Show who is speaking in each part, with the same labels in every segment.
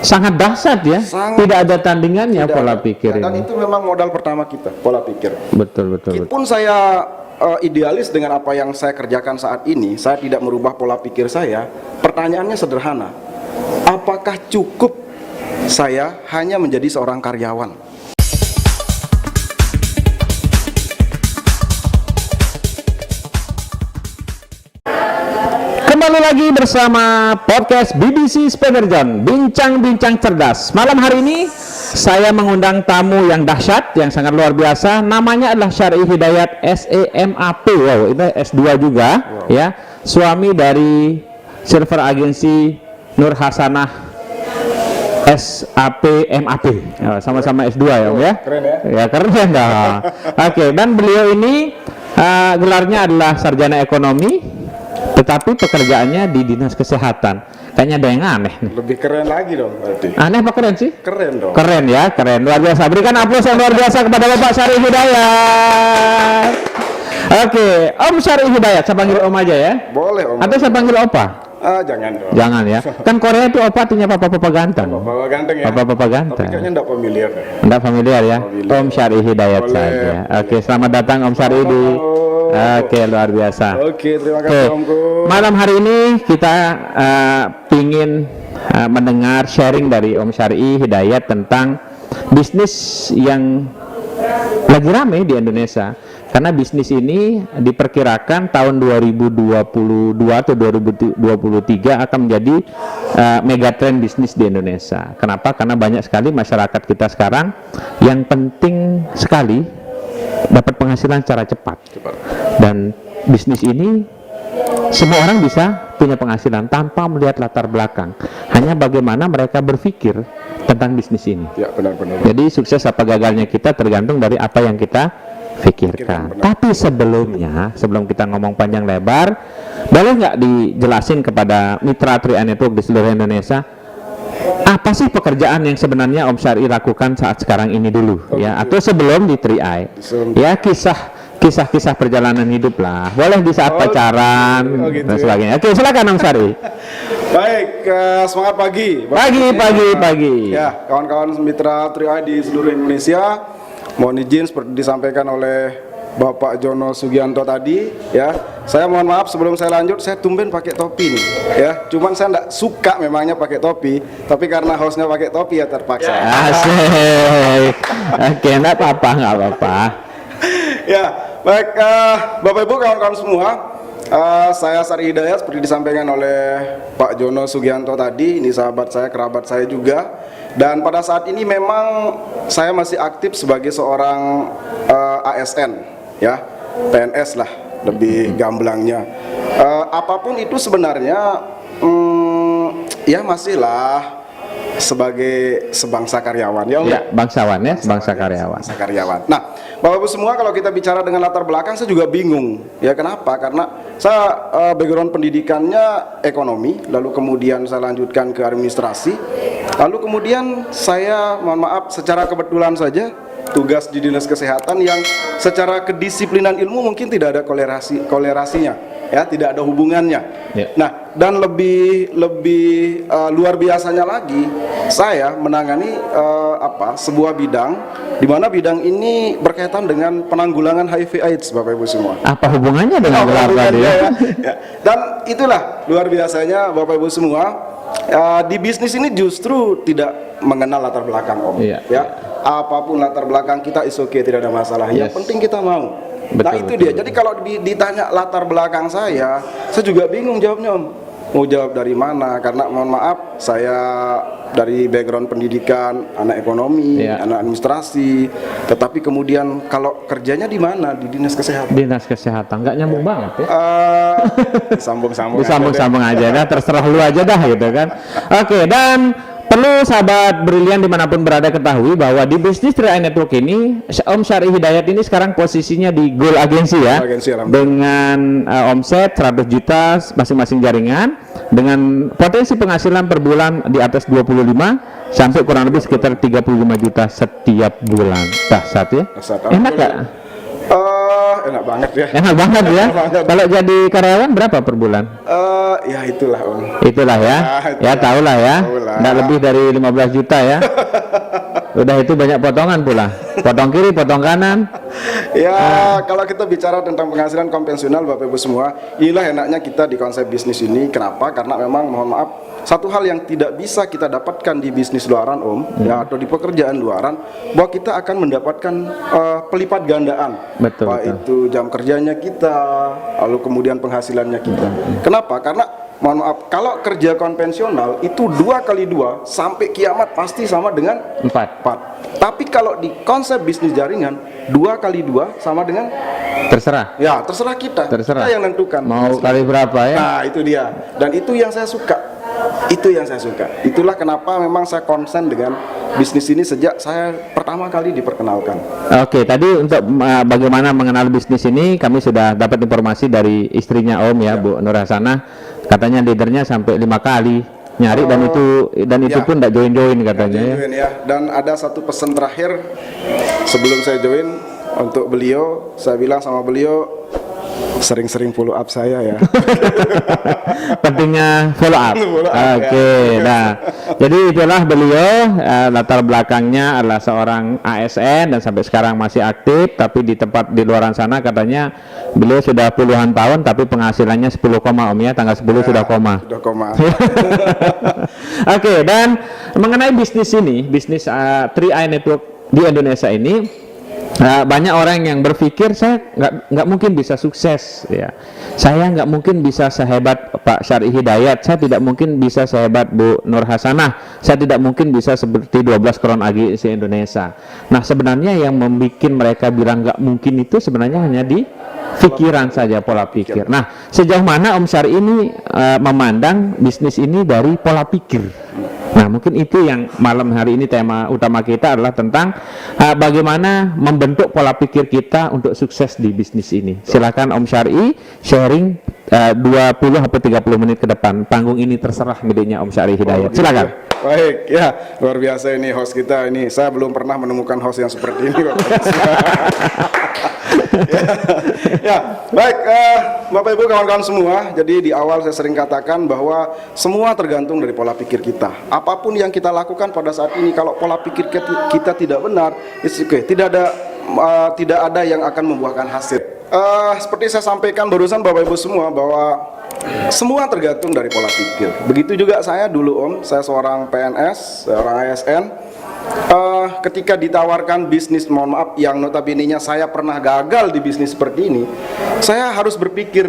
Speaker 1: sangat dahsyat ya. Tidak ada tandingannya pola pikir
Speaker 2: dan
Speaker 1: ini.
Speaker 2: itu memang modal pertama kita, pola pikir.
Speaker 1: Betul.
Speaker 2: Meskipun saya idealis dengan apa yang saya kerjakan saat ini, saya tidak merubah pola pikir saya. Pertanyaannya sederhana, apakah cukup saya hanya menjadi seorang karyawan?
Speaker 1: Kembali lagi bersama podcast BBC Spinnerjohn, bincang-bincang cerdas. Malam hari ini saya mengundang tamu yang dahsyat, yang sangat luar biasa. Namanya adalah Syar'i Hidayat SEMAP. Wow, itu S2 juga, ya. Suami dari Silver Agency Nur Hasanah SAP MAP. Sama-sama S2 ya, Om ya.
Speaker 2: Keren ya?
Speaker 1: Ya, keren dah. Oke, dan beliau ini gelarnya adalah sarjana ekonomi, tetapi pekerjaannya di dinas kesehatan. Kayaknya ada yang aneh nih.
Speaker 2: Lebih keren lagi dong berarti.
Speaker 1: Aneh apa keren sih?
Speaker 2: Keren dong.
Speaker 1: Keren ya, keren. Luar biasa. Berikan aplaus yang luar biasa kepada Bapak Syar'i Hidayat. Oke, Om Syar'i Hidayat. Saya panggil Om aja ya.
Speaker 2: Boleh Om.
Speaker 1: Atau saya panggil Opa?
Speaker 2: Jangan dong.
Speaker 1: Jangan ya. Kan Korea itu Opa artinya papa-papa ganteng.
Speaker 2: Bapak ganteng ya.
Speaker 1: Papa-papa ganteng.
Speaker 2: Tapi kayaknya enggak familiar.
Speaker 1: Enggak familiar ya?
Speaker 2: Familiar.
Speaker 1: Om Syar'i Hidayat
Speaker 2: Boleh.
Speaker 1: saja. Oke, selamat datang Om Syar'i di. Oke, luar biasa.
Speaker 2: Oke, terima kasih Omku.
Speaker 1: Malam hari ini kita pingin mendengar sharing dari Om Syar'i Hidayat tentang bisnis yang lagi rame di Indonesia. Karena bisnis ini diperkirakan tahun 2022 atau 2023 akan menjadi megatrend bisnis di Indonesia. Kenapa? Karena banyak sekali masyarakat kita sekarang yang penting sekali dapat penghasilan secara cepat. Dan bisnis ini semua orang bisa punya penghasilan tanpa melihat latar belakang. Hanya bagaimana mereka berpikir tentang bisnis ini.
Speaker 2: Ya, benar-benar.
Speaker 1: Jadi sukses apa gagalnya kita tergantung dari apa yang kita pikirkan. Tapi sebelum kita ngomong panjang lebar, boleh nggak dijelasin kepada mitra 3i Network di seluruh Indonesia, apa sih pekerjaan yang sebenarnya Om Syar'i lakukan saat sekarang ini dulu, ya? Atau sebelum di 3i, ya, kisah perjalanan hidup lah. Boleh di saat pacaran
Speaker 2: gitu
Speaker 1: dan
Speaker 2: ya.
Speaker 1: sebagainya. Oke, silakan Om Syar'i.
Speaker 2: Baik, semangat pagi.
Speaker 1: Pagi.
Speaker 2: Ya, kawan-kawan mitra 3i di seluruh Indonesia. Mohon izin seperti disampaikan oleh Bapak Jono Sugianto tadi, ya. Saya mohon maaf sebelum saya lanjut, saya tumben pakai topi nih, ya. Cuman saya enggak suka memangnya pakai topi, tapi karena hostnya pakai topi ya terpaksa.
Speaker 1: Asik. Oke, enggak apa-apa.
Speaker 2: Ya, baik, Bapak Ibu kawan-kawan semua, saya Syar'i Hidayat seperti disampaikan oleh Pak Jono Sugianto tadi. Ini sahabat saya, kerabat saya juga. Dan pada saat ini memang saya masih aktif sebagai seorang ASN, ya, PNS lah lebih gamblangnya. Apapun itu sebenarnya, ya masihlah sebagai sebangsa karyawan, ya,
Speaker 1: Ya, bangsawan ya, bangsa karyawan.
Speaker 2: Bangsa karyawan. Nah, Bapak Ibu semua, kalau kita bicara dengan latar belakang, saya juga bingung. Ya, kenapa? Karena saya background pendidikannya ekonomi, lalu kemudian saya lanjutkan ke administrasi, lalu kemudian saya, mohon maaf, secara kebetulan saja tugas di dinas kesehatan yang secara kedisiplinan ilmu mungkin tidak ada kolerasinya, ya, tidak ada hubungannya.
Speaker 1: Ya.
Speaker 2: Nah, dan lebih luar biasanya lagi, saya menangani sebuah bidang di mana bidang ini berkaitan dengan penanggulangan HIV/AIDS, Bapak Ibu semua.
Speaker 1: Apa hubungannya dengan gelar tadi ya?
Speaker 2: Ya. Dan itulah luar biasanya Bapak Ibu semua, di bisnis ini justru tidak mengenal latar belakang Om.
Speaker 1: Iya.
Speaker 2: Ya. Apapun latar belakang kita is okay, tidak ada masalah. Yang penting kita mau. Nah, itu dia. Jadi kalau ditanya latar belakang saya juga bingung jawabnya Om. Mau jawab dari mana? Karena mohon maaf, saya dari background pendidikan, anak ekonomi, anak administrasi, tetapi kemudian kalau kerjanya di mana? Di dinas kesehatan.
Speaker 1: Dinas kesehatan, nggak nyambung banget ya?
Speaker 2: Disambung-sambung
Speaker 1: aja dah, terserah lu aja dah gitu kan. Oke, dan perlu sahabat brilian dimanapun berada ketahui bahwa di bisnis 3i Network ini, Om Syar'i Hidayat ini sekarang posisinya di Gold Agency ya, dengan omset 100 juta masing-masing jaringan, dengan potensi penghasilan per bulan di atas 25 sampai kurang lebih sekitar 35 juta setiap bulan. Dahsyat ya? Enak gak?
Speaker 2: Enak banget ya.
Speaker 1: Enak banget ya.
Speaker 2: Enak banget.
Speaker 1: Kalau jadi karyawan berapa per bulan?
Speaker 2: Ya itulah Om.
Speaker 1: Itulah ya. Ya tahulah ya.
Speaker 2: Tahulah.
Speaker 1: Nggak lebih dari 15 juta ya. Udah itu banyak potongan pula. Potong kiri, potong kanan.
Speaker 2: Ya, kalau kita bicara tentang penghasilan konvensional Bapak Ibu semua, inilah enaknya kita di konsep bisnis ini. Kenapa? Karena memang mohon maaf, satu hal yang tidak bisa kita dapatkan di bisnis luaran Om, ya atau di pekerjaan luaran, bahwa kita akan mendapatkan pelipat gandaan.
Speaker 1: Betul,
Speaker 2: Pak
Speaker 1: betul.
Speaker 2: itu jam kerjanya kita, lalu kemudian penghasilannya kita. Kenapa? Karena mohon maaf, kalau kerja konvensional itu 2 kali 2 sampai kiamat pasti sama dengan
Speaker 1: 4.
Speaker 2: 4. Tapi kalau di konsep bisnis jaringan 2 kali 2 sama dengan,
Speaker 1: Terserah.
Speaker 2: ya terserah kita.
Speaker 1: Terserah.
Speaker 2: Kita yang nentukan.
Speaker 1: Mau kali berapa ya?
Speaker 2: Nah itu dia. Dan itu yang saya suka. Itu yang saya suka. Itulah kenapa memang saya konsen dengan bisnis ini sejak saya pertama kali diperkenalkan.
Speaker 1: Oke, tadi untuk bagaimana mengenal bisnis ini kami sudah dapat informasi dari istrinya Om ya, Bu Nur Hasanah. Katanya leadernya sampai 5 kali nyari dan itu
Speaker 2: ya.
Speaker 1: pun tidak join katanya ya.
Speaker 2: Join ya. Dan ada satu pesan terakhir sebelum saya join untuk beliau, saya bilang sama beliau sering-sering follow up saya ya.
Speaker 1: Pentingnya follow up.
Speaker 2: Follow up,
Speaker 1: Oke, nah jadi itulah beliau, latar belakangnya adalah seorang ASN dan sampai sekarang masih aktif, tapi di tempat di luaran sana katanya beliau sudah puluhan tahun tapi penghasilannya 10 koma Om ya, tanggal 10 sudah koma.
Speaker 2: Sudah koma.
Speaker 1: Oke, dan mengenai bisnis ini, bisnis 3i Network di Indonesia ini, banyak orang yang berpikir saya nggak mungkin bisa sukses ya, saya nggak mungkin bisa sehebat Pak Syar'i Hidayat, saya tidak mungkin bisa sehebat Bu Nur Hasanah, saya tidak mungkin bisa seperti 12 Kron Agi se Indonesia. Nah sebenarnya yang membuat mereka bilang nggak mungkin itu sebenarnya hanya di pikiran saja, pola pikir. Nah sejauh mana Om Syar'i ini memandang bisnis ini dari pola pikir? Nah mungkin itu yang malam hari ini tema utama kita adalah tentang bagaimana membentuk pola pikir kita untuk sukses di bisnis ini. Silakan Om Syar'i sharing 20 atau 30 menit ke depan. Panggung ini terserah miliknya Om Syar'i Hidayat. Silakan.
Speaker 2: Baik, ya luar biasa ini host kita ini. Saya belum pernah menemukan host yang seperti ini. Ya, baik Bapak Ibu kawan-kawan semua. Jadi di awal saya sering katakan bahwa semua tergantung dari pola pikir kita. Apapun yang kita lakukan pada saat ini, kalau pola pikir kita tidak benar, tidak ada yang akan membuahkan hasil. Seperti saya sampaikan barusan Bapak Ibu semua bahwa semua tergantung dari pola pikir. Begitu juga saya dulu Om, saya seorang PNS, seorang ASN. Ketika ditawarkan bisnis, mohon maaf, yang notabene-nya saya pernah gagal di bisnis seperti ini, saya harus berpikir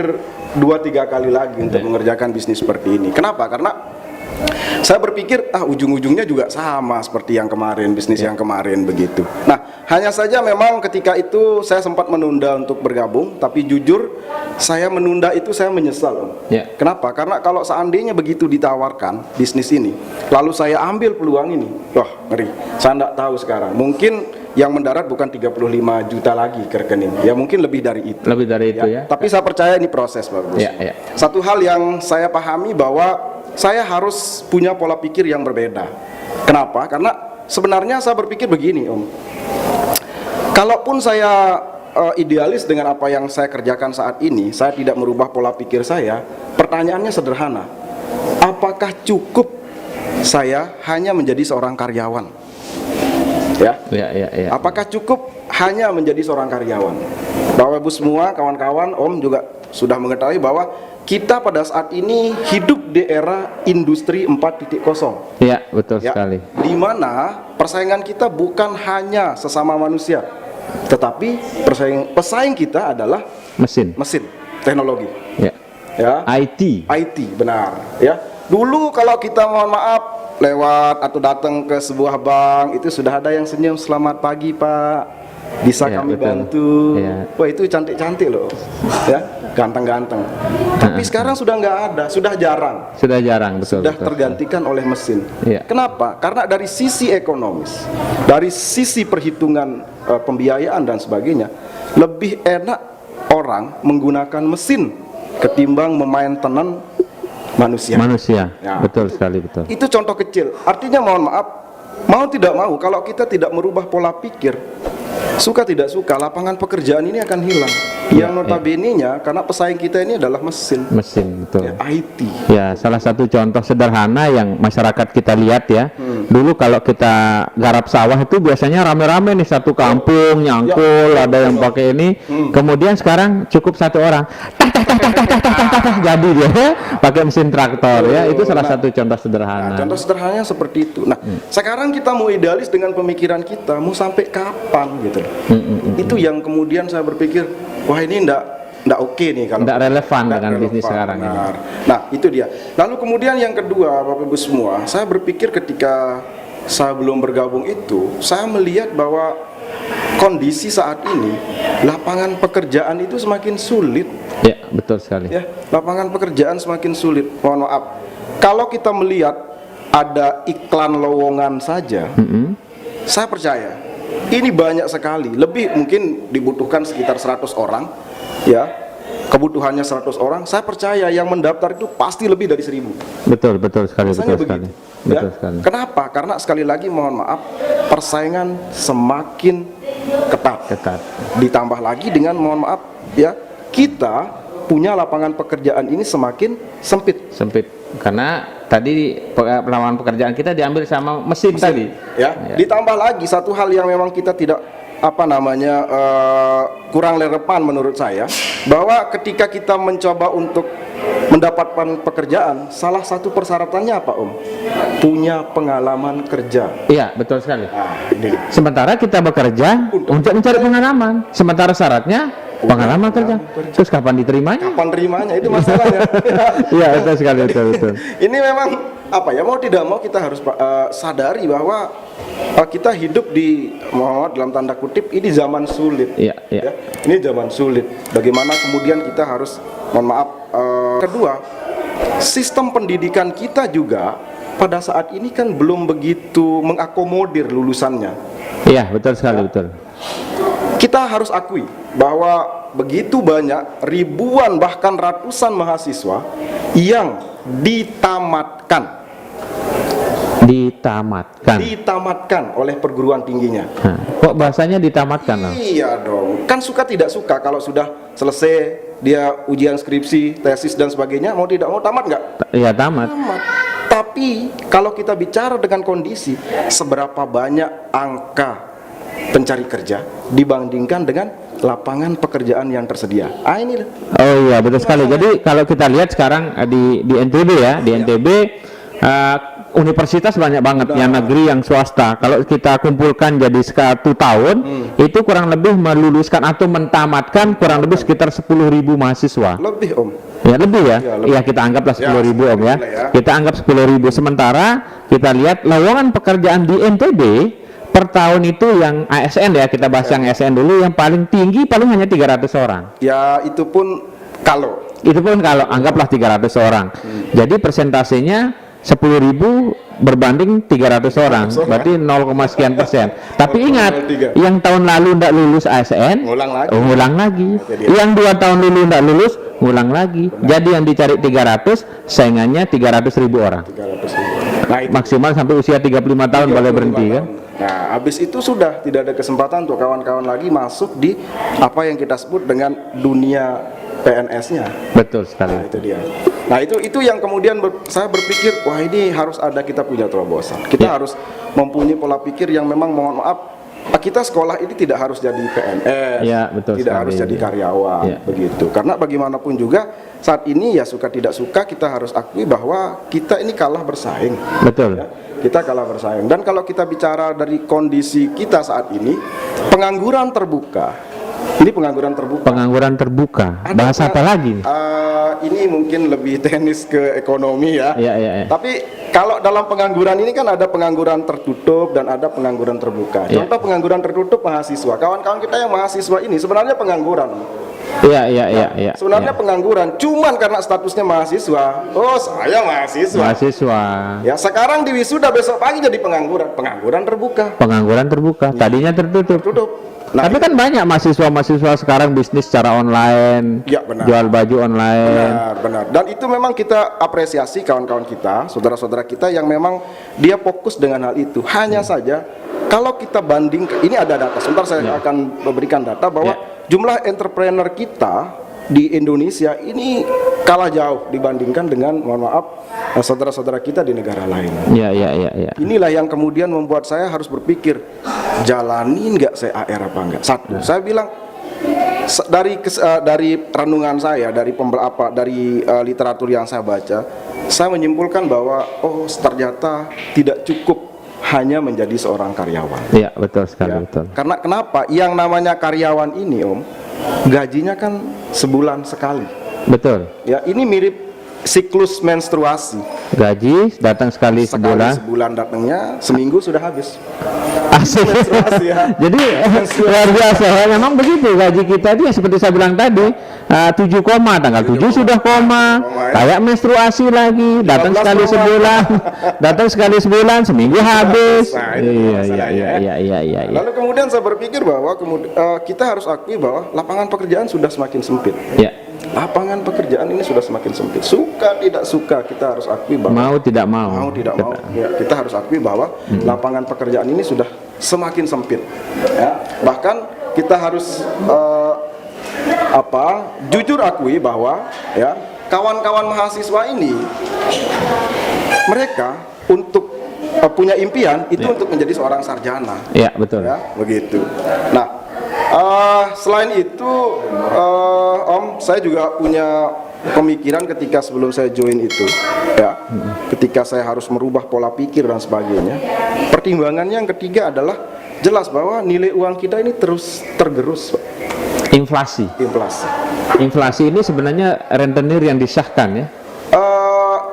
Speaker 2: 2-3 kali lagi untuk mengerjakan bisnis seperti ini. Kenapa? Karena saya berpikir ujung-ujungnya juga sama seperti yang kemarin, bisnis yang kemarin begitu. Nah, hanya saja memang ketika itu saya sempat menunda untuk bergabung, tapi jujur saya menunda itu saya menyesal Om. Kenapa? Karena kalau seandainya begitu ditawarkan bisnis ini, lalu saya ambil peluang ini, wah ngeri. Saya tidak tahu sekarang. Mungkin yang mendarat bukan 35 juta lagi ke rekening, ya mungkin lebih dari itu.
Speaker 1: Lebih dari itu ya.
Speaker 2: Tapi saya percaya ini proses bagus. Satu hal yang saya pahami bahwa saya harus punya pola pikir yang berbeda. Kenapa? Karena sebenarnya saya berpikir begini Om. Kalaupun saya idealis dengan apa yang saya kerjakan saat ini, saya tidak merubah pola pikir saya. Pertanyaannya sederhana. Apakah cukup saya hanya menjadi seorang karyawan? Ya. Apakah cukup hanya menjadi seorang karyawan? Bapak Ibu semua, kawan-kawan, Om juga sudah mengetahui bahwa kita pada saat ini hidup di era industri 4.0.
Speaker 1: Ya, betul sekali.
Speaker 2: Di mana persaingan kita bukan hanya sesama manusia, tetapi pesaing kita adalah mesin, teknologi. IT, benar. Ya. Dulu kalau kita mohon maaf lewat atau datang ke sebuah bank, itu sudah ada yang senyum, selamat pagi Pak, bisa kami bantu. Wah itu cantik-cantik loh, ya, ganteng-ganteng. Tapi sekarang sudah nggak ada, sudah jarang, betul, tergantikan oleh mesin. Kenapa? Karena dari sisi ekonomis, dari sisi perhitungan pembiayaan dan sebagainya, lebih enak orang menggunakan mesin ketimbang memaintenan manusia.
Speaker 1: Betul sekali, betul.
Speaker 2: Itu contoh kecil. Artinya mohon maaf, mau tidak mau, kalau kita tidak merubah pola pikir, suka tidak suka lapangan pekerjaan ini akan hilang. Yang notabene-nya karena pesaing kita ini adalah mesin,
Speaker 1: betul.
Speaker 2: ya, IT.
Speaker 1: Ya, salah satu contoh sederhana yang masyarakat kita lihat ya. Dulu kalau kita garap sawah itu biasanya rame-rame nih, satu kampung nyangkul, ada yang pakai ini. Kemudian sekarang cukup satu orang. Jadi dia pakai mesin traktor ya. Itu salah satu contoh sederhana.
Speaker 2: Nah, contoh sederhananya seperti itu. Nah, sekarang kita mau idealis dengan pemikiran kita, mau sampai kapan gitu. Itu yang kemudian saya berpikir, wah ini ndak oke nih kalau
Speaker 1: nggak relevan dengan bisnis sekarang ini.
Speaker 2: Nah, itu dia. Lalu kemudian yang kedua, Bapak Ibu semua, saya berpikir ketika saya belum bergabung itu, saya melihat bahwa kondisi saat ini lapangan pekerjaan itu semakin sulit.
Speaker 1: Ya, betul sekali.
Speaker 2: Ya, lapangan pekerjaan semakin sulit. Mohon maaf. Kalau kita melihat ada iklan lowongan saja, saya percaya ini banyak sekali. Lebih mungkin dibutuhkan sekitar 100 orang. Ya, kebutuhannya 100 orang. Saya percaya yang mendaftar itu pasti lebih dari 1000.
Speaker 1: Betul sekali,
Speaker 2: Rasanya
Speaker 1: betul sekali.
Speaker 2: begitu.
Speaker 1: Betul
Speaker 2: Ya.
Speaker 1: sekali.
Speaker 2: Kenapa? Karena sekali lagi mohon maaf, persaingan semakin ketat. Ditambah lagi dengan mohon maaf ya, kita punya lapangan pekerjaan ini semakin sempit.
Speaker 1: Karena tadi lapangan pekerjaan kita diambil sama mesin tadi.
Speaker 2: Ya. Ditambah lagi satu hal yang memang kita tidak kurang relevan menurut saya, bahwa ketika kita mencoba untuk mendapatkan pekerjaan, salah satu persyaratannya apa, Om? Punya pengalaman kerja.
Speaker 1: Iya, betul sekali.
Speaker 2: Nah, ini.
Speaker 1: Sementara kita bekerja untuk mencari pengalaman, sementara syaratnya pengalaman kerja. Terus kapan diterimanya?
Speaker 2: Kapan terimanya itu masalahnya.
Speaker 1: Iya, betul sekali, betul.
Speaker 2: Ini memang mau tidak mau kita harus sadari bahwa kita hidup di dalam tanda kutip ini zaman sulit.
Speaker 1: Iya.
Speaker 2: Ya, ini zaman sulit. Bagaimana kemudian kita harus kedua, sistem pendidikan kita juga pada saat ini kan belum begitu mengakomodir lulusannya.
Speaker 1: Iya, betul sekali, betul.
Speaker 2: Kita harus akui bahwa begitu banyak ribuan bahkan ratusan mahasiswa yang ditamatkan oleh perguruan tingginya.
Speaker 1: Nah, kok bahasanya ditamatkan?
Speaker 2: Iya dong, kan suka tidak suka kalau sudah selesai dia ujian skripsi, tesis dan sebagainya, mau tidak mau tamat nggak?
Speaker 1: Iya, tamat.
Speaker 2: Tapi kalau kita bicara dengan kondisi seberapa banyak angka pencari kerja dibandingkan dengan lapangan pekerjaan yang tersedia. Ini.
Speaker 1: Oh iya, betul sekali. Jadi kalau kita lihat sekarang di NTB ya, di NTB universitas banyak banget, yang negeri, yang swasta. Kalau kita kumpulkan jadi 1 tahun, itu kurang lebih meluluskan atau mentamatkan kurang lebih sekitar 10.000 mahasiswa.
Speaker 2: Lebih, Om.
Speaker 1: Ya, lebih ya.
Speaker 2: Ya,
Speaker 1: Iya, kita anggaplah 10.000 Om ya.
Speaker 2: ya.
Speaker 1: Kita anggap 10.000. Sementara kita lihat lowongan pekerjaan di NTB per tahun itu yang ASN ya, kita bahas yang ASN dulu, yang paling tinggi paling hanya 300 orang.
Speaker 2: Ya, itu pun kalau
Speaker 1: anggaplah 300 orang. Jadi persentasenya 10.000 berbanding 300 orang, berarti 0, sekian persen. Tapi ingat, yang tahun lalu tidak lulus ASN, ngulang lagi. Yang 2 tahun lalu tidak lulus, ngulang lagi. Jadi yang dicari 300, saingannya 300.000 orang.
Speaker 2: 300.000. Nah,
Speaker 1: maksimal sampai usia 35 tahun boleh berhenti kan.
Speaker 2: Nah, habis itu sudah tidak ada kesempatan untuk kawan-kawan lagi masuk di apa yang kita sebut dengan dunia PNS-nya.
Speaker 1: Betul sekali.
Speaker 2: Nah, itu dia. Nah, itu yang kemudian saya berpikir, wah ini harus ada, kita punya terobosan. Kita harus mempunyai pola pikir yang memang, mohon maaf, kita sekolah ini tidak harus jadi PNS, tidak harus jadi karyawan, begitu. Karena bagaimanapun juga saat ini ya suka tidak suka kita harus akui bahwa kita ini kalah bersaing.
Speaker 1: Betul.
Speaker 2: Ya, kita kalah bersaing. Dan kalau kita bicara dari kondisi kita saat ini, pengangguran terbuka. Ini pengangguran terbuka.
Speaker 1: Pengangguran terbuka. Bahasa apa lagi?
Speaker 2: Ini mungkin lebih teknis ke ekonomi ya.
Speaker 1: Iya.
Speaker 2: Tapi kalau dalam pengangguran ini kan ada pengangguran tertutup dan ada pengangguran terbuka. Contoh pengangguran tertutup mahasiswa. Kawan-kawan kita yang mahasiswa ini sebenarnya pengangguran.
Speaker 1: Iya.
Speaker 2: Sebenarnya pengangguran, cuman karena statusnya mahasiswa. Oh, saya mahasiswa. Ya, sekarang di wisuda besok pagi jadi pengangguran. Pengangguran terbuka.
Speaker 1: Tadinya tertutup.
Speaker 2: Nah,
Speaker 1: Tapi kan banyak mahasiswa sekarang bisnis secara online,
Speaker 2: Ya, benar.
Speaker 1: jual baju online.
Speaker 2: benar. Dan itu memang kita apresiasi kawan-kawan kita, saudara-saudara kita yang memang dia fokus dengan hal itu. Hanya saja kalau kita banding, ini ada data. Sebentar saya akan memberikan data bahwa jumlah entrepreneur kita di Indonesia ini kalah jauh dibandingkan dengan, mohon maaf, saudara-saudara kita di negara lain.
Speaker 1: Iya.
Speaker 2: Inilah yang kemudian membuat saya harus berpikir, jalanin nggak saya AR apa enggak? Satu, saya bilang dari renungan saya, dari literatur yang saya baca, saya menyimpulkan bahwa ternyata tidak cukup hanya menjadi seorang karyawan.
Speaker 1: Iya, betul sekali,
Speaker 2: Ya.
Speaker 1: betul.
Speaker 2: Karena kenapa? Yang namanya karyawan ini, Om, gajinya kan sebulan sekali.
Speaker 1: Betul.
Speaker 2: Ya, ini mirip siklus menstruasi.
Speaker 1: Gaji datang sekali sebulan.
Speaker 2: Sebulan datangnya, seminggu sudah habis.
Speaker 1: Asik.
Speaker 2: Menstruasi, ya.
Speaker 1: Jadi luar biasa ya. Memang begitu gaji kita itu ya seperti saya bilang tadi 7 koma, tanggal 7 sudah koma, kayak menstruasi lagi, datang
Speaker 2: 15
Speaker 1: sekali
Speaker 2: koma.
Speaker 1: sebulan, datang sekali sebulan, seminggu habis.
Speaker 2: Nah, itu masalahnya, ya.
Speaker 1: Iya.
Speaker 2: Lalu kemudian saya berpikir bahwa kita harus akui bahwa lapangan pekerjaan sudah semakin sempit.
Speaker 1: Ya,
Speaker 2: Lapangan pekerjaan ini sudah semakin sempit. Suka tidak suka, kita harus akui bahwa
Speaker 1: mau tidak mau.
Speaker 2: mau tidak mau, ya, kita harus akui bahwa lapangan pekerjaan ini sudah semakin sempit. Ya. Bahkan kita harus jujur akui bahwa ya kawan-kawan mahasiswa ini mereka untuk punya impian itu untuk menjadi seorang sarjana.
Speaker 1: Iya, betul.
Speaker 2: Ya, begitu. Nah, selain itu, Om, saya juga punya pemikiran ketika sebelum saya join itu, ya, ketika saya harus merubah pola pikir dan sebagainya. Pertimbangannya yang ketiga adalah jelas bahwa nilai uang kita ini terus tergerus, Pak.
Speaker 1: Inflasi.
Speaker 2: Inflasi.
Speaker 1: Inflasi ini sebenarnya rentenir yang disahkan ya.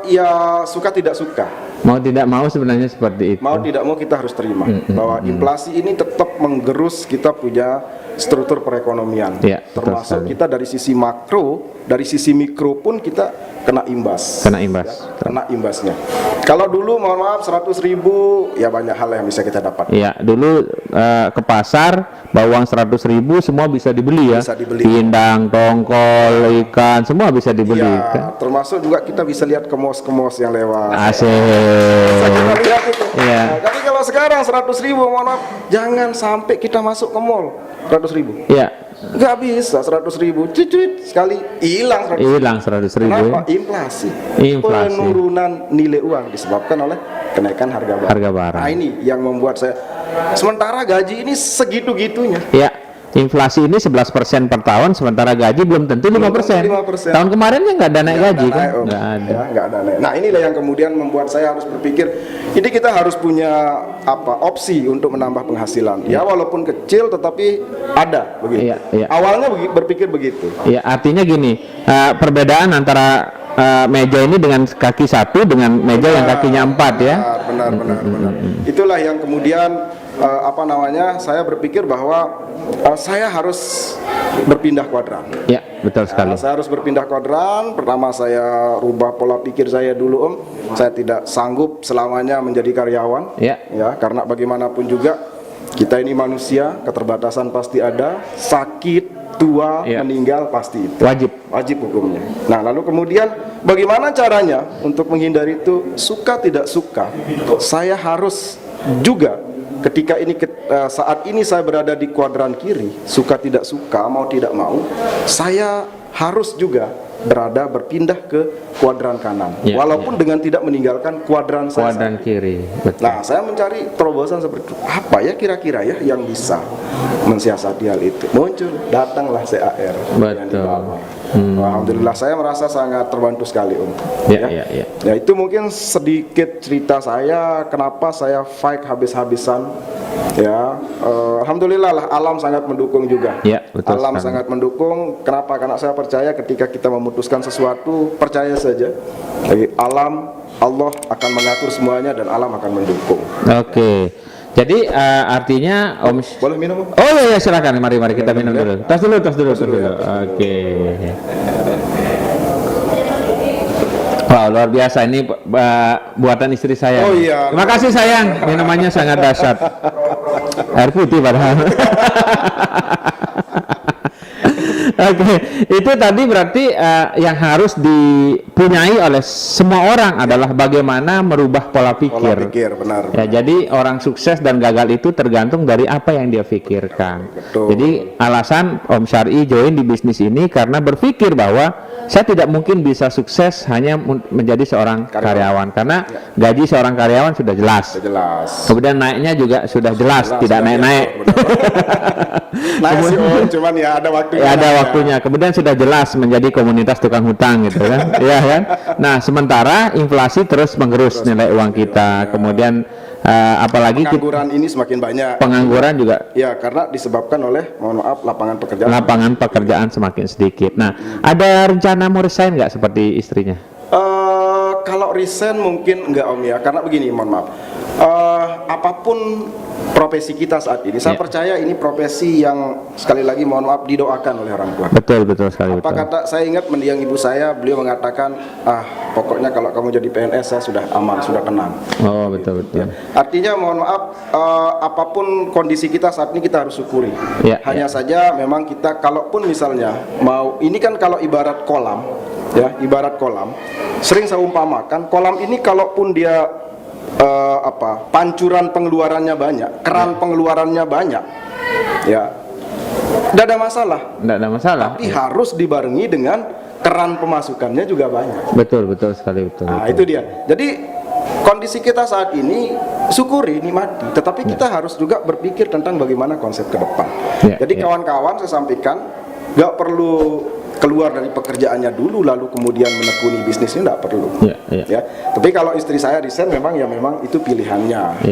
Speaker 2: Ya suka tidak suka.
Speaker 1: Mau tidak mau sebenarnya seperti itu.
Speaker 2: Mau tidak mau kita harus terima bahwa inflasi ini tetap menggerus kita punya struktur perekonomian.
Speaker 1: Ya, betul
Speaker 2: termasuk
Speaker 1: sekali.
Speaker 2: kita dari sisi makro, dari sisi mikro pun kita kena imbas.
Speaker 1: Kena imbas.
Speaker 2: Ya, kena imbasnya. Kalau dulu mohon maaf 100.000 ya banyak hal yang bisa kita dapat.
Speaker 1: Iya, dulu ke pasar bawa uang 100.000 semua bisa dibeli ya.
Speaker 2: Bisa dibeli.
Speaker 1: Pindang, tongkol, ikan, semua bisa dibeli.
Speaker 2: Ya, termasuk juga kita bisa lihat kemos-kemos yang lewat.
Speaker 1: Asik.
Speaker 2: Kita lihat itu.
Speaker 1: Iya.
Speaker 2: Nah, tapi kalau sekarang 100.000 mohon maaf, jangan sampai kita masuk ke mall 100.000.
Speaker 1: Iya,
Speaker 2: Nggak bisa 100.000, cucut sekali hilang 100.000.
Speaker 1: hilang 100.000.
Speaker 2: Kenapa?
Speaker 1: Ya.
Speaker 2: Inflasi.
Speaker 1: Inflasi.
Speaker 2: Penurunan nilai uang disebabkan oleh kenaikan harga barang.
Speaker 1: Harga barang.
Speaker 2: Nah, ini yang membuat saya. Sementara gaji ini segitu-gitunya.
Speaker 1: Ya, inflasi ini 11% per tahun, sementara gaji belum tentu 5%.
Speaker 2: 5%.
Speaker 1: Tahun kemarin kan nggak ada naik gaji kan?
Speaker 2: Naik, Om.
Speaker 1: Nggak ada.
Speaker 2: Ya, nggak ada naik. Nah, inilah yang kemudian membuat saya harus berpikir, ini kita harus punya opsi untuk menambah penghasilan. Ya, walaupun kecil tetapi ada begitu.
Speaker 1: Iya, iya.
Speaker 2: Awalnya berpikir begitu.
Speaker 1: Ya, artinya gini, perbedaan antara meja ini dengan kaki satu dengan meja yang kakinya 4 ya.
Speaker 2: Benar. Itulah yang kemudian saya berpikir bahwa saya harus berpindah kuadran.
Speaker 1: Ya, betul sekali.
Speaker 2: Saya harus berpindah kuadran. Pertama saya rubah pola pikir saya dulu, Om. Saya tidak sanggup selamanya menjadi karyawan.
Speaker 1: Ya.
Speaker 2: Ya, karena bagaimanapun juga kita ini manusia, keterbatasan pasti ada, sakit, tua,
Speaker 1: Ya.
Speaker 2: meninggal pasti itu.
Speaker 1: Wajib.
Speaker 2: Hukumnya. Nah, lalu kemudian bagaimana caranya untuk menghindari itu? Suka tidak suka, saya harus juga ketika ini saat ini saya berada di kuadran kiri, suka tidak suka, mau tidak mau, saya harus juga berpindah ke kuadran kanan,
Speaker 1: Ya,
Speaker 2: walaupun dengan tidak meninggalkan kuadran saya.
Speaker 1: Kuadran kiri. Betul.
Speaker 2: Nah, saya mencari terobosan seperti itu. Apa ya kira-kira ya yang bisa mensiasati hal itu? Muncul, datanglah CAR.
Speaker 1: Betul.
Speaker 2: Alhamdulillah saya merasa sangat terbantu sekali, Om.
Speaker 1: Ya.
Speaker 2: Ya, itu mungkin sedikit cerita saya kenapa saya fight habis-habisan. Ya, alhamdulillah lah alam sangat mendukung juga.
Speaker 1: Ya, betul
Speaker 2: Alam
Speaker 1: sekali.
Speaker 2: sangat mendukung. Kenapa? Karena saya percaya ketika kita memutuskan sesuatu, percaya saja. Jadi alam, Allah akan mengatur semuanya dan alam akan mendukung.
Speaker 1: Oke. Jadi artinya Om.
Speaker 2: Boleh minum, Om?
Speaker 1: Oh iya, silakan. Mari kita minum dulu. Tas dulu. Oke. Wow, luar biasa ini buatan istri saya.
Speaker 2: Oh iya.
Speaker 1: Terima kasih sayang. Minumannya sangat dahsyat. Air putih padahal. Oke, itu tadi berarti yang harus dipunyai oleh semua orang adalah bagaimana merubah pola pikir.
Speaker 2: Pola pikir, benar.
Speaker 1: Ya, jadi orang sukses dan gagal itu tergantung dari apa yang dia pikirkan.
Speaker 2: Betul.
Speaker 1: Jadi alasan Om Syar'i join di bisnis ini karena berpikir bahwa saya tidak mungkin bisa sukses hanya menjadi seorang karyawan karena gaji seorang karyawan sudah jelas.
Speaker 2: Sudah jelas.
Speaker 1: Kemudian naiknya juga sudah jelas, tidak naik-naik.
Speaker 2: Naik sih Om, cuman ya ada waktunya.
Speaker 1: Ya, ada waktunya. Kemudian sudah jelas menjadi komunitas tukang hutang gitu kan. Iya kan? Nah, sementara inflasi terus mengerus nilai uang kita. Kemudian apalagi
Speaker 2: pengangguran ini semakin banyak.
Speaker 1: Pengangguran juga.
Speaker 2: Ya, karena disebabkan oleh, mohon maaf, lapangan pekerjaan.
Speaker 1: Lapangan pekerjaan semakin sedikit. Nah, ada rencana mau resign nggak seperti istrinya?
Speaker 2: Kalau resign mungkin enggak Om ya, karena begini, mohon maaf. Apapun profesi kita saat ini, saya percaya ini profesi yang sekali lagi mohon maaf didoakan oleh orang tua.
Speaker 1: Betul sekali.
Speaker 2: Apa kata saya ingat mendiang ibu saya, beliau mengatakan, pokoknya kalau kamu jadi PNS saya sudah aman, sudah tenang.
Speaker 1: Oh, betul.
Speaker 2: Artinya mohon maaf, apapun kondisi kita saat ini kita harus syukuri. Hanya saja memang kita kalaupun misalnya mau, ini kan kalau ibarat kolam, ya ibarat kolam, sering saya umpamakan kolam ini kalaupun dia pancuran pengeluarannya banyak, keran pengeluarannya banyak, ya tidak ada masalah. Tapi harus dibarengi dengan keran pemasukannya juga banyak.
Speaker 1: Betul sekali.
Speaker 2: Nah, itu dia. Jadi kondisi kita saat ini syukuri, nikmati, tetapi kita harus juga berpikir tentang bagaimana konsep ke depan. Jadi kawan-kawan saya sampaikan, nggak perlu keluar dari pekerjaannya dulu lalu kemudian menekuni bisnis ini, tidak perlu. Ya. Tapi kalau istri saya resign memang itu pilihannya.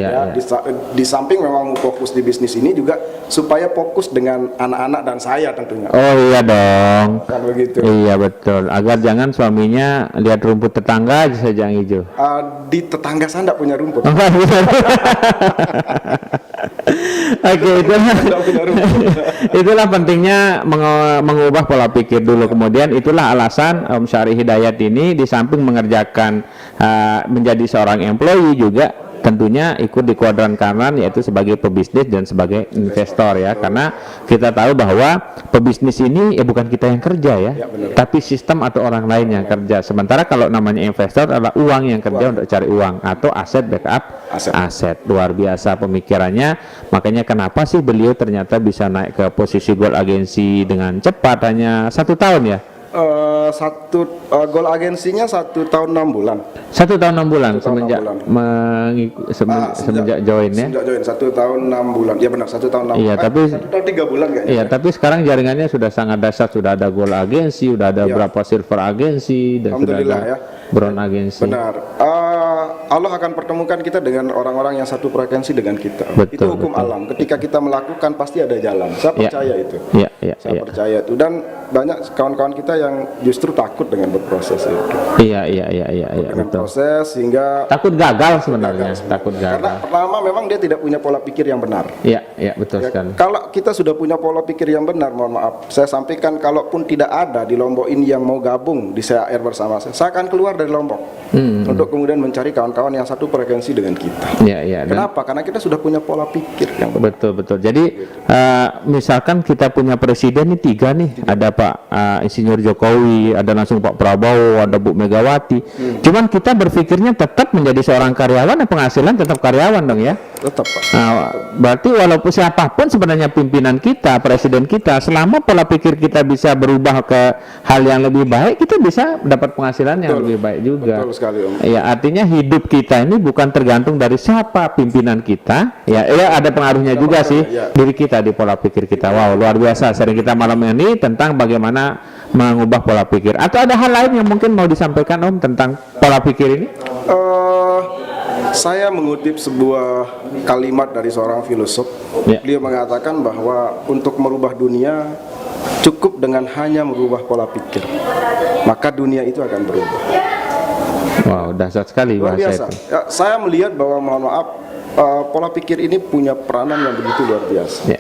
Speaker 2: Di samping memang mau fokus di bisnis ini juga supaya fokus dengan anak-anak dan saya tentunya.
Speaker 1: Oh iya dong.
Speaker 2: Kan begitu.
Speaker 1: Iya betul. Agar jangan suaminya lihat rumput tetangga aja saja yang hijau.
Speaker 2: Di tetangga saya tidak punya rumput.
Speaker 1: Oke, itulah pentingnya mengubah pola pikir dulu. Kemudian itulah alasan Om Syar'i Hidayat ini di samping mengerjakan menjadi seorang employee juga tentunya ikut di kuadran kanan, yaitu sebagai pebisnis dan sebagai investor ya. Karena kita tahu bahwa pebisnis ini bukan kita yang kerja ya, tapi sistem atau orang lain yang kerja. Sementara kalau namanya investor adalah uang yang kerja untuk cari uang, atau aset backup aset. Luar biasa pemikirannya. Makanya kenapa sih beliau ternyata bisa naik ke posisi gold agency dengan cepat, hanya 1 tahun ya?
Speaker 2: Goal agensinya 1 tahun 6 bulan.
Speaker 1: 1 tahun 6 bulan semenjak semenjak join ya.
Speaker 2: Sejak join 1 tahun 6 bulan. Ya benar, 1 tahun 6 bulan.
Speaker 1: Iya, tapi
Speaker 2: 1 tahun 3 bulan kayaknya.
Speaker 1: Iya, tapi sekarang jaringannya sudah sangat dahsyat. Sudah ada gold agensi, sudah ada berapa silver agensi, dan sudah ada bronze agensi.
Speaker 2: Benar. Allah akan pertemukan kita dengan orang-orang yang satu frekuensi dengan kita. Itu hukum alam. Ketika kita melakukan pasti ada jalan. Saya percaya itu. Saya percaya itu. Dan banyak kawan-kawan kita yang justru takut dengan berproses itu.
Speaker 1: Iya, betul.
Speaker 2: Proses sehingga
Speaker 1: takut gagal sebenarnya. Takut gagal.
Speaker 2: Karena pertama memang dia tidak punya pola pikir yang benar.
Speaker 1: Iya, betul sekali.
Speaker 2: Kalau kita sudah punya pola pikir yang benar, mohon maaf, saya sampaikan kalaupun tidak ada di Lombok ini yang mau gabung di CAR bersama saya akan keluar dari Lombok untuk kemudian mencari kawan-kawan yang satu frekuensi dengan kita. Kenapa? Karena kita sudah punya pola pikir yang benar. Betul.
Speaker 1: Jadi misalkan kita punya presiden nih 3 nih, ada Pak Insinyur Jokowi, ada langsung Pak Prabowo, ada Bu Megawati. Cuman kita berpikirnya tetap menjadi seorang karyawan, dan penghasilan tetap karyawan dong ya.
Speaker 2: Tetap Pak.
Speaker 1: Berarti walaupun siapapun sebenarnya pimpinan kita, presiden kita, selama pola pikir kita bisa berubah ke hal yang lebih baik, kita bisa dapat penghasilan yang lebih baik juga.
Speaker 2: Betul sekali Om.
Speaker 1: Ya, artinya hidup kita ini bukan tergantung dari siapa pimpinan kita. Ya ada pengaruhnya juga sih diri kita di pola pikir kita. Wow, luar biasa sering kita malam ini tentang bagaimana mengubah pola pikir. Atau ada hal lain yang mungkin mau disampaikan Om tentang pola pikir ini?
Speaker 2: Saya mengutip sebuah kalimat dari seorang filosof. Beliau mengatakan bahwa untuk merubah dunia cukup dengan hanya merubah pola pikir, maka dunia itu akan berubah.
Speaker 1: Wow, dahsyat sekali bahasa itu.
Speaker 2: Ya, saya melihat bahwa mohon maaf, pola pikir ini punya peranan yang begitu luar biasa.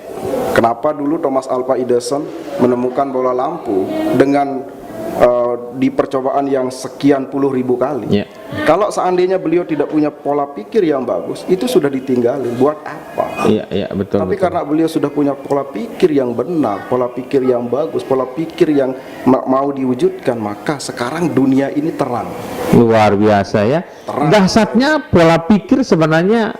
Speaker 2: Kenapa dulu Thomas Alva Edison menemukan bola lampu dengan di percobaan yang sekian puluh ribu kali, Kalau seandainya beliau tidak punya pola pikir yang bagus, itu sudah ditinggalin. Buat apa?
Speaker 1: Iya, iya, betul.
Speaker 2: Tapi
Speaker 1: betul.
Speaker 2: karena beliau sudah punya pola pikir yang benar, pola pikir yang bagus, pola pikir yang mau diwujudkan, maka sekarang dunia ini terang.
Speaker 1: Luar biasa ya.
Speaker 2: Terang.
Speaker 1: Dahsyatnya pola pikir sebenarnya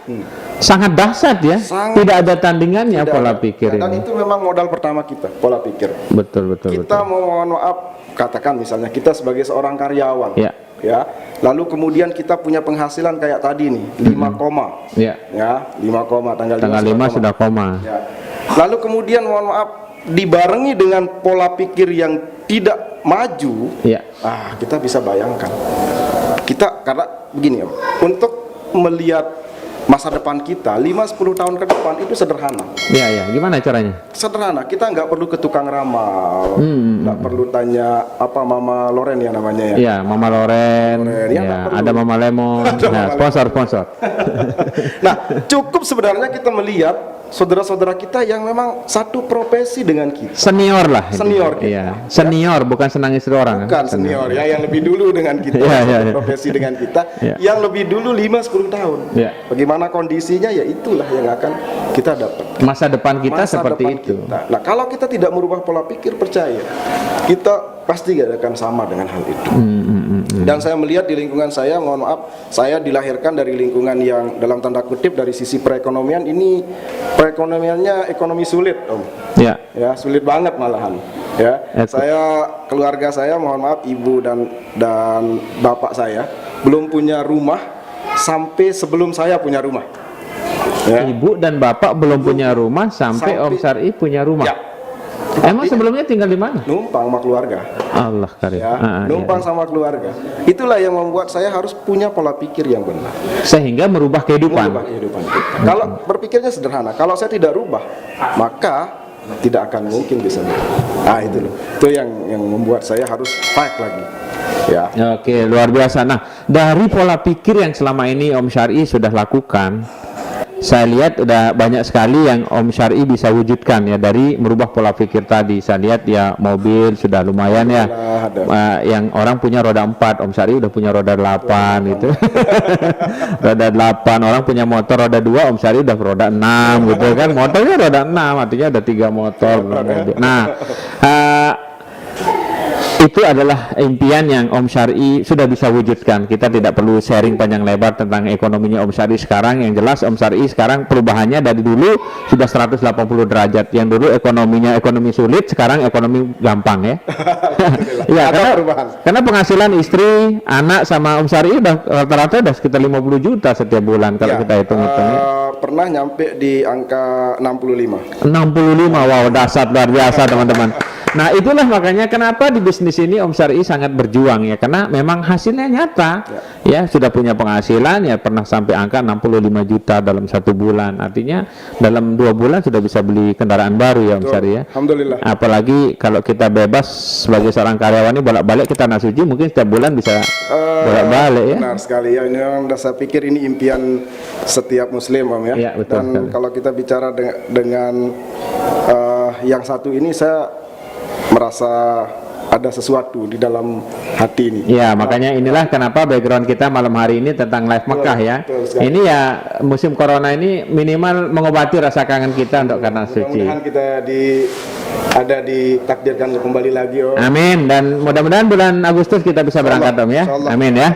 Speaker 1: sangat dahsyat ya.
Speaker 2: Sangat.
Speaker 1: Tidak ada tandingannya
Speaker 2: Tidak
Speaker 1: pola
Speaker 2: ada.
Speaker 1: pikir
Speaker 2: Dan
Speaker 1: ini.
Speaker 2: itu memang modal pertama kita, pola pikir.
Speaker 1: Betul, betul,
Speaker 2: Kita
Speaker 1: betul.
Speaker 2: mohon maaf, katakan misalnya kita sebagai seorang karyawan,
Speaker 1: Ya.
Speaker 2: ya. Lalu kemudian kita punya penghasilan kayak tadi nih, 5 koma.
Speaker 1: Ya.
Speaker 2: Ya, 5 koma tanggal
Speaker 1: Tanggal 5 sudah koma.
Speaker 2: Ya. Lalu kemudian mohon maaf dibarengi dengan pola pikir yang tidak maju,
Speaker 1: Ya.
Speaker 2: kita bisa bayangkan. Kita karena begini ya, untuk melihat masa depan kita 5-10 tahun ke depan itu sederhana.
Speaker 1: Ya, ya. Gimana caranya?
Speaker 2: Sederhana, kita nggak perlu ke tukang ramal, nggak perlu tanya apa Mama Loren ya namanya ya.
Speaker 1: Ya, Mama Loren.
Speaker 2: Loren, ya,
Speaker 1: Ya,
Speaker 2: nggak perlu.
Speaker 1: ada Mama Lemon. Nah, sponsor.
Speaker 2: Nah, cukup sebenarnya kita melihat saudara-saudara kita yang memang satu profesi dengan kita.
Speaker 1: Senior lah.
Speaker 2: Senior kita.
Speaker 1: Iya. Senior, bukan senang istri orang.
Speaker 2: Bukan senior ya, yang lebih dulu dengan kita,
Speaker 1: Iya,
Speaker 2: satu
Speaker 1: iya, iya.
Speaker 2: profesi dengan kita,
Speaker 1: Iya.
Speaker 2: yang lebih dulu 5-10 tahun.
Speaker 1: Iya.
Speaker 2: Bagaimana kondisinya ya itulah yang akan kita dapat.
Speaker 1: Masa depan kita
Speaker 2: Masa
Speaker 1: seperti
Speaker 2: depan
Speaker 1: itu.
Speaker 2: kita. Nah, kalau kita tidak merubah pola pikir, percaya kita pasti gak akan sama dengan hal itu. Dan saya melihat di lingkungan saya, mohon maaf, saya dilahirkan dari lingkungan yang dalam tanda kutip dari sisi perekonomian ini, perekonomiannya ekonomi sulit, Om.
Speaker 1: Ya.
Speaker 2: Ya, sulit banget malahan. Ya, keluarga saya, mohon maaf, ibu dan bapak saya belum punya rumah sampai sebelum saya punya rumah. Ya.
Speaker 1: Ibu dan bapak belum punya rumah sampai Om Syar'i punya rumah.
Speaker 2: Ya.
Speaker 1: Emang sebelumnya tinggal di mana?
Speaker 2: Numpang sama keluarga.
Speaker 1: Allah karim.
Speaker 2: Ya,
Speaker 1: Ah,
Speaker 2: numpang
Speaker 1: iya.
Speaker 2: sama keluarga. Itulah yang membuat saya harus punya pola pikir yang benar.
Speaker 1: Sehingga merubah kehidupan.
Speaker 2: Merubah kehidupan kita. Kalau berpikirnya sederhana, kalau saya tidak rubah, maka tidak akan mungkin bisa berubah. Nah, itu loh. Itu yang membuat saya harus fight lagi. Ya.
Speaker 1: Oke, luar biasa. Nah, dari pola pikir yang selama ini Om Syar'i sudah lakukan, saya lihat udah banyak sekali yang Om Syar'i bisa wujudkan ya, dari merubah pola pikir tadi. Saya lihat ya mobil sudah lumayan ya. Yang orang punya roda 4, Om Syar'i udah punya roda 8 gitu. Roda 8, orang punya motor roda 2, Om Syar'i udah roda 6 gitu kan. Motornya roda 6, artinya ada 3 motor. Nah, itu adalah impian yang Om Syar'i sudah bisa wujudkan. Kita tidak perlu sharing panjang lebar tentang ekonominya Om Syar'i sekarang. Yang jelas Om Syar'i sekarang perubahannya dari dulu sudah 180 derajat. Yang dulu ekonomi sulit, sekarang ekonomi gampang ya. Ya, karena penghasilan istri, anak sama Om Syar'i udah rata-rata udah sekitar 50 juta setiap bulan kalau kita hitung-hitungnya.
Speaker 2: Pernah nyampe di angka 65.
Speaker 1: 65, wow, dahsyat, luar biasa teman-teman. Nah, itulah makanya kenapa di bisnis ini Om Syar'i sangat berjuang ya, karena memang hasilnya nyata ya, sudah punya penghasilan ya, pernah sampai angka 65 juta dalam 1 bulan, artinya dalam 2 bulan sudah bisa beli kendaraan baru ya Om Syar'i ya.
Speaker 2: Alhamdulillah.
Speaker 1: Apalagi kalau kita bebas sebagai seorang karyawan ini bolak-balik kita tanah suci, mungkin setiap bulan bisa bolak-balik ya.
Speaker 2: Benar sekali ya, ini memang saya pikir ini impian setiap muslim Om ya.
Speaker 1: Iya, betul
Speaker 2: Dan
Speaker 1: sekali.
Speaker 2: kalau kita bicara dengan yang satu ini, saya merasa ada sesuatu di dalam hati ini.
Speaker 1: Ya, makanya inilah kenapa background kita malam hari ini tentang live Mekah ya.
Speaker 2: betul sekali.
Speaker 1: Ini ya musim corona ini minimal mengobati rasa kangen kita untuk karena suci.
Speaker 2: Mudah-mudahan kita ada ditakdirkan untuk kembali lagi Om.
Speaker 1: Amin, dan mudah-mudahan bulan Agustus kita bisa berangkat Om ya.
Speaker 2: Insyaallah.
Speaker 1: Amin ya.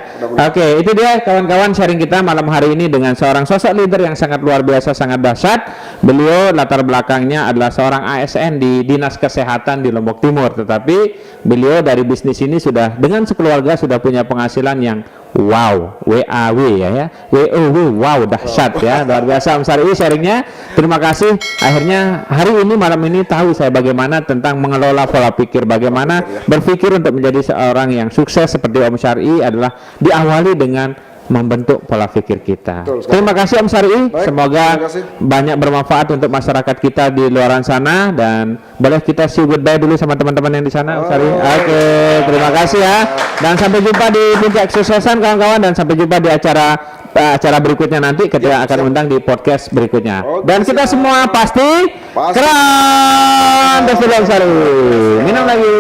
Speaker 1: Oke, itu dia kawan-kawan sharing kita malam hari ini dengan seorang sosok leader yang sangat luar biasa, sangat dahsyat. Beliau latar belakangnya adalah seorang ASN di Dinas Kesehatan di Lombok Timur, tetapi beliau dari bisnis ini sudah dengan sekeluarga sudah punya penghasilan yang wow, WAW ya, WOW, wow, dahsyat ya, luar biasa Om Syar'i sharingnya. Terima kasih. Akhirnya hari ini malam ini tahu saya bagaimana tentang mengelola pola pikir, bagaimana berpikir untuk menjadi seorang yang sukses seperti Om Syar'i adalah diawali dengan membentuk pola pikir kita. Terima kasih Om Syar'i. Semoga banyak bermanfaat untuk masyarakat kita di luaran sana, dan boleh kita see goodbye dulu sama teman-teman yang di sana Om Syar'i. Oke, terima kasih ya. Dan sampai jumpa di puncak kesuksesan kawan-kawan, dan sampai jumpa di acara berikutnya nanti ketika akan undang di podcast berikutnya. Dan kita semua pasti keren. Terus Om Syar'i. Minum lagi.